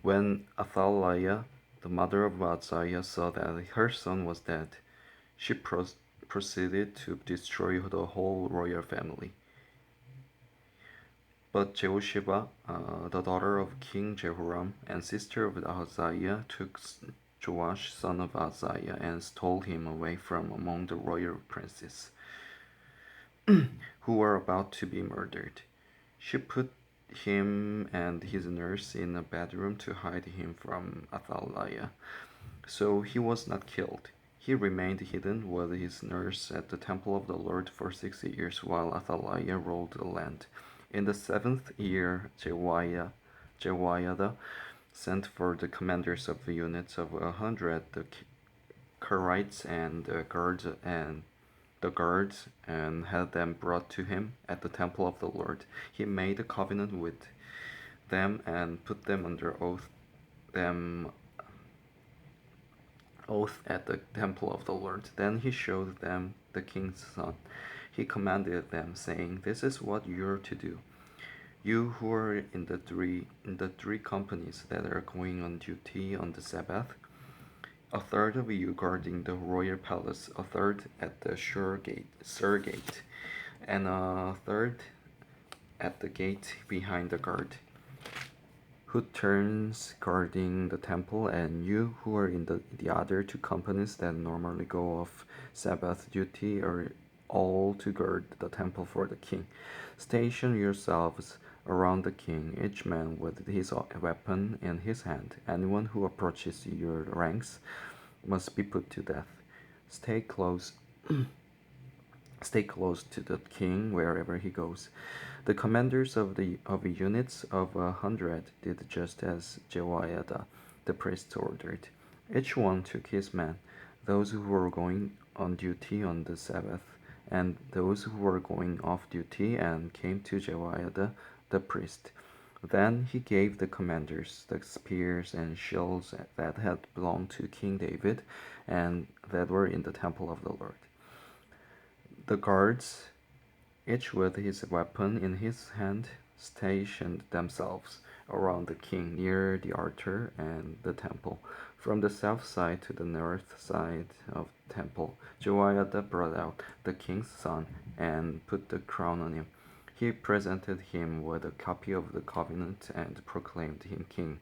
When Athaliah, the mother of Uzziah, saw that her son was dead, she proceeded to destroy the whole royal family. But Jehosheba, the daughter of King Jehoram and sister of Ahaziah, took Joash, son of Ahaziah, and stole him away from among the royal princes who were about to be murdered. She put him and his nurse in a bedroom to hide him from Athaliah. So he was not killed. He remained hidden with his nurse at the temple of the Lord for 6 years while Athaliah ruled the land. In the 7th year, Jehoiada sent for the commanders of the units of 100, the Karites and the guards, and had them brought to him at the temple of the Lord. He made a covenant with them and put them under oath at the temple of the Lord. Then he showed them the king's son. He commanded them, saying, "This is what you're to do. You who are in the three companies that are going on duty on the Sabbath, a third of you guarding the royal palace, a third at the Sur gate, and a third at the gate behind the guard, who turns guarding the temple, and you who are in the other two companies that normally go off Sabbath duty are all to guard the temple for the king. Station yourselves around the king, each man with his weapon in his hand. Anyone who approaches your ranks must be put to death. Stay close Stay close to the king wherever he goes." The commanders of units of 100 did just as Jehoiada the priest ordered. Each one took his man, those who were going on duty on the Sabbath, and those who were going off duty, and came to Jehoiada the priest. Then he gave the commanders the spears and shields that had belonged to King David and that were in the temple of the Lord. The guards, each with his weapon in his hand, stationed themselves around the king near the altar and the temple. From the south side to the north side of the temple, Jehoiada brought out the king's son and put the crown on him. He presented him with a copy of the covenant and proclaimed him king.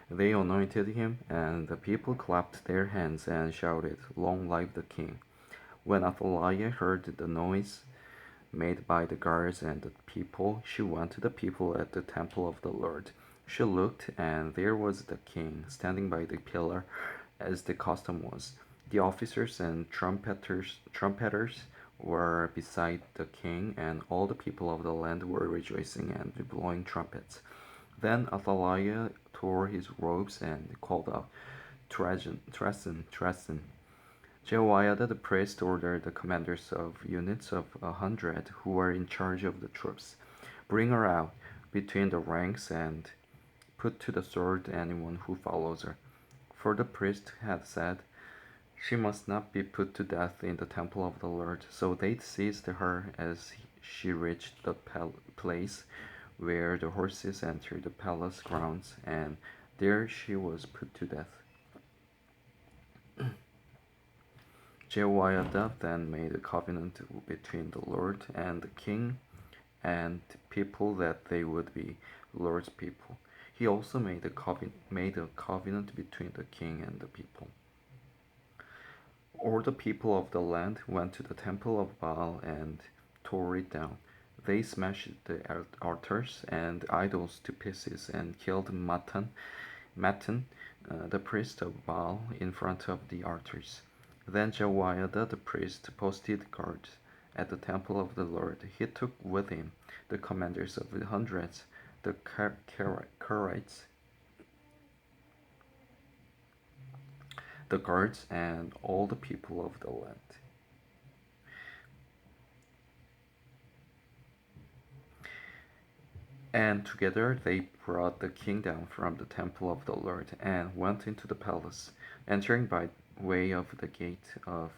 They anointed him, and the people clapped their hands and shouted, "Long live the king!" When Athaliah heard the noise made by the guards and the people, she went to the people at the temple of the Lord. She looked, and there was the king standing by the pillar, as the custom was. The officers and trumpeters were beside the king, and all the people of the land were rejoicing and blowing trumpets. Then Athaliah tore his robes and called out, "Treason, treason, treason!" Jehoiada the priest ordered the commanders of units of 100 who were in charge of the troops, "Bring her out between the ranks and put to the sword anyone who follows her." For the priest had said, "She must not be put to death in the temple of the Lord." So they seized her as she reached the place where the horses entered the palace grounds, and there she was put to death. Jehoiada then made a covenant between the Lord and the king and people that they would be the Lord's people. He also made a covenant between the king and the people. All the people of the land went to the temple of Baal and tore it down. They smashed the altars and idols to pieces and killed Mattan, the priest of Baal, in front of the altars. Then Jehoiada the priest posted guards at the temple of the Lord. He took with him the commanders of the hundreds, the Karites, the guards, and all the people of the land. And together they brought the king down from the temple of the Lord and went into the palace, entering by way of the gate of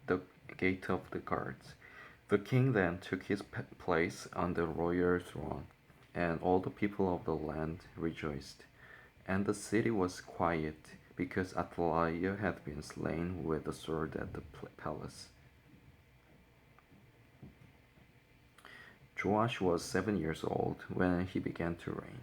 the guards. The king then took his place on the royal throne, and all the people of the land rejoiced. And the city was quiet, because Athaliah had been slain with the sword at the palace. Joash was 7 years old when he began to reign,